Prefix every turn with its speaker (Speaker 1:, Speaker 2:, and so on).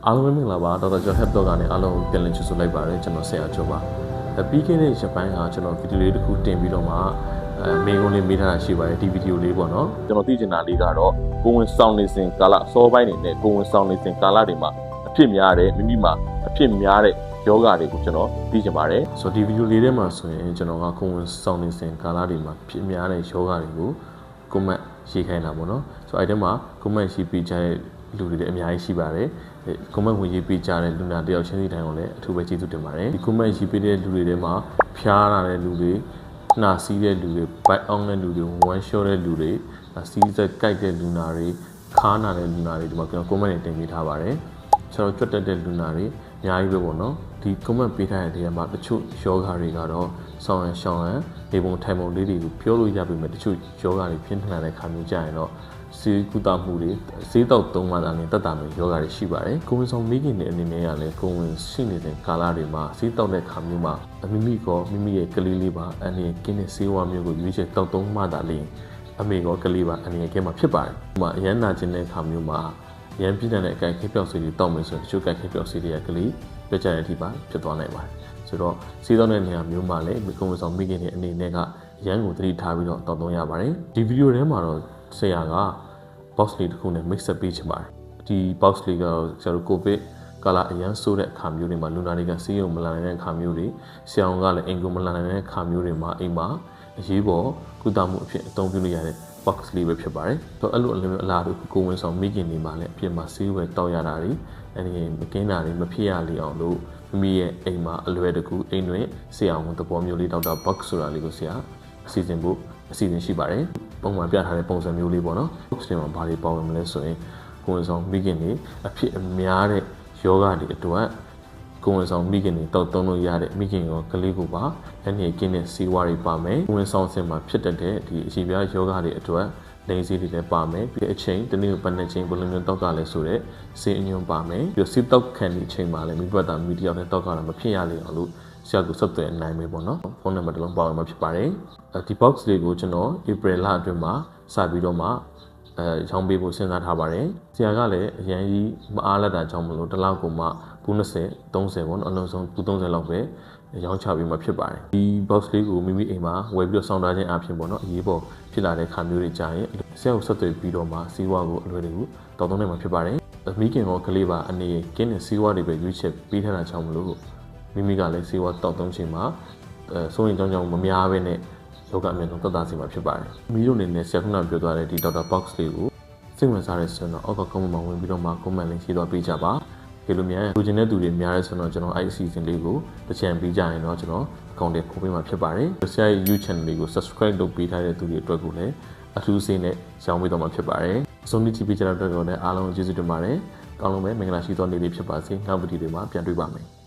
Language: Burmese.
Speaker 1: အားလုံးပဲမင်္ဂလာပါဒေါက်တာကျော်ဟက်တော့ကနေအားလုံးကိုပြန်လည်ချစ်ဆိုလိုက်ပါတယ်ကျွန်တော်ဆရာကျော်ပါပြီးခဲ့တဲ့ရက်ပိုင်းကကျွန်တော်ဗီဒီယိုလေးတစ်ခုတင်ပြီးတော့မှမေးခွန်းလေးမေးထားတာရှိပါတယ်ဒီဗီဒီယိုလေးပေါ့နော်ကျွန်တော်သိချင်တာလေးကတော့ကိုဝင်ဆောင်နေစဉ်ကာလစောပိုင်းနေနဲ့ကိုဝင်ဆောင်နေစဉ်ကာလတွေမှာအဖြစ်များတဲ့မိမိမှာအဖြစ်များတဲ့ယောဂတွေကိုကျွန်တော်သိချင်ပါတယ်ဆိုတော့ဒီဗီဒီယိုလေးထဲမှာဆိုရင်ကျွန်တော်ကကိုဝင်ဆောင်နေစဉ်ကာလတွေမှာဖြစ်များတဲ့ယောဂတွေကိုကွန်မန့်ရေးခိုင်းတာပေါ့နော်ဆိုတော့အဲ့ဒီမှာကွန်မန့်ရေးပေးကြတဲ့လူတွေလည်းအများကြီးရှိပါတယ်ကွန်မန့်ဝင်ရေးပေးကြတဲ့လူနာတယောက်ချင်းစီတိုင်းကိုလည်းအထူးပဲကျေးဇူးတင်ပါတယ်ဒီကွန်မန့်ရေးပေးတဲ့လူတွေထဲမှာဖျားလာတဲ့လူတွေနှာစီးတဲ့လူတွေဘိုက်အောင်တဲ့လူတွေဝမ်းလျှောတဲ့လူတွေစီးစက်ကိုက်တဲ့လူနာတွေခါးနာတဲ့လူနာတွေဒီမှာကျွန်တော်ကွန်မန့်တွေတင်ပေးထားပါတယ်ကျွန်တော်ကြွတ်တက်တဲ့လူနာတွေအများကြီးပဲပေါ့နော်ဒီကွန်မန့်ပေးထားတဲ့နေရာမှာတချို့ယောဂတွေကတော့ဆောင်းရန်ရှောင်းရန်နေပုံထိုင်ပုံလေးတွေကိုပြောလို့ရပြီမဲ့တချို့ယောဂတွေပြင်းထန်တဲ့ခါမျိုးကြရင်တော့စေကုသမှုတွေစေတောက်သုံးမှသာနဲ့တက်တာမျိုးယောဂတွေရှိပါတယ်ကိုဝင်ဆောင်မိခင်တွေအနေနဲ့ကလည်းကိုဝင်ရှိနေတဲ့ကာလတွေမှာစေတောက်တဲ့ခါမျိုးမှာမိမိရဲ့ကလေးလေးပါအနေနဲ့ကင်းတဲ့စေဝါမျိုးကိုရွေးချယ်တောက်သုံးမှသာလျှင်အမေကကလေးပါအနေနဲ့ကဲမှာဖြစ်ပါတယ်ဥပမာအရန်နာကျင်တဲ့ခါမျိုးမှာရန်ပြည့်တဲ့အကိုက်ခေပြောက်စီတွေတောက်မယ်ဆိုရင်တချို့ကိုက်ခေပြောက်စီတွေကကလေးပြကြတဲ့အထိပါဖြစ်သွားနိုင်ပါတယ်ဆိုတော့စေတောက်တဲ့နေရာမျိုးမှာလည်းကိုဝင်ဆောင်မိခင်တွေအနေနဲ့ကရန်ကိုသတိထားပြီးတော့တောက်သုံးရပါတယ်ဒီဗီဒီယိုထဲမှာတော့ဆရာက box လေးတစ်ခုနဲ့ mix up ပေးချင်ပါတယ်ဒီ box လေးကတော့ကျွန်တော်ကိုဗစ်ကာလအရန်ဆိုးတဲ့အခါမျိုးတွေမှာလူနာတွေကဆေးရုံမလာနိုင်တဲ့အခါမျိုးတွေဆရာဝန်ကလည်းအိမ်ကိုမလာနိုင်တဲ့အခါမျိုးတွေမှာအိမ်မှာအရေးပေါ်ကုသမှုအဖြစ်အသုံးပြုလို့ရတဲ့ box လေးပဲဖြစ်ပါတယ်ဆိုတော့အဲ့လိုအလားတူကိုဝင်ဆောင်မိခင်တွေမှာလည်းအပြင်မှာဆေးဝယ်တောက်ရတာတွေအဲဒီမကင်းတာတွေမဖြစ်ရလေအောင်လို့မိမိရဲ့အိမ်မှာအလွယ်တကူအိမ်တွင်ဆရာဝန်သဘောမျိုးလေးတောက်တာ box ဆိုတာလေးကိုဆရာအစီအစဉ်ရှိပါတယ်ပုံမှန်ပြထားတဲ့ပုံစံမျိုးလေးပေါ့နော် box ထဲမှာဘာတွေပေါဝင်မလဲဆိုရင်ကိုဝင်ဆောင်မိခင်တွေအဖြစ်အများတဲ့ယောဂတွေအတွက်ကိုဝင်ဆောင်မိခင်တွေတောက်သုံးလို့ရတဲ့မိခင်ရောကလေးကိုပါအနေနဲ့ကင်းတဲ့စီးဝါးတွေပါမယ်ကိုဝင်ဆောင်စင်မှာဖြစ်တတ်တဲ့ဒီအရှိပြားယောဂတွေအတွက်လိန်စီးတွေလည်းပါမယ်ပြီးအချိန်တနေ့ပတ်နှစ်ချိန်ဘယ်လိုမျိုးတောက်ကလဲဆိုတော့စေအညွန်ပါမယ်ပြီးစီးတောက်ခံတဲ့အချိန်မှာလည်းမိဘသားမိတယောက်နဲ့တောက်ကလည်းမဖြစ်ရလေအောင်လို့ဆရာကဆက်သွယ်နိုင်မယ်ပေါ့နော်ဖုန်းနံပါတ်တစ်လုံးပါဝင်မှာဖြစ်ပါတယ်ဒီ box လေးကိုကျွန်တော် April လအတွင်းမှာစပြီးတော့မှရောင်းပေးဖို့စဉ်းစားထားပါတယ်ဆရာကလည်းအရင်ကြီးမအားလက်တာကြောင့်မလို့တစ်လောက်ကိုမှဘူး20 30ပေါ့နော်အလုံးစုံဘူး30လောက်ပဲရောင်းချပေးမှာဖြစ်ပါတယ်ဒီ box လေးကိုမိမိအိမ်မှာဝယ်ပြီးတော့စောင့်ထားခြင်းအပြင်ပေါ့နော်အရေးပေါ်ဖြစ်လာတဲ့ခါမျိုးတွေကြာရင်ဆရာကိုဆက်သွယ်ပြီးတော့မှစီးဝါးကိုအလွယ်တကူတောက်သုံးနိုင်မှာဖြစ်ပါတယ်မိခင်ရောကလေးပါအနေနဲ့ကင်းတဲ့စီးဝါးတွေပဲရွေးချယ်ပေးထားတာကြောင့်မလို့မိမိကလည်းစေဝါတောက်သုံးချိန်မှာစိုးရင်ကြောင့်မများပဲနဲ့ယောဂအမြင်ဆုံးသက်သာစေမှာဖြစ်ပါတယ်။မိတို့အနေနဲ့ဆရာကပြောသွားတဲ့ဒီ Dr. Box လေးကိုစိတ်ဝင်စားတဲ့ဆိုရင်တော့အောက်က comment မှာဝင်ပြီးတော့မှ comment လေးရေးသွားပေးကြပါ။ဒီလိုများလူကျင်တဲ့သူတွေများရဲဆိုတော့ကျွန်တော်အဲ့ဒီ season လေးကိုတစ်ချန်ပေးကြရင်တော့ကျွန်တော် account တွေပို့ပေးမှာဖြစ်ပါတယ်။ဆရာရဲ့ YouTube channel လေးကို subscribe လုပ်ပေးထားတဲ့သူတွေအတွက်ကိုလည်းအထူးစိတ်နဲ့ရောင်းပေးတော့မှာဖြစ်ပါတယ်။ Sony TV channel အတွက်ကိုလည်းအားလုံးကျေးဇူးတင်ပါတယ်။ကောင်းလုံးပဲမင်္ဂလာရှိသောနေ့လေးဖြစ်ပါစေ။နောက်ဗီဒီယိုတွေမှာပြန်တွေ့ပါမယ်။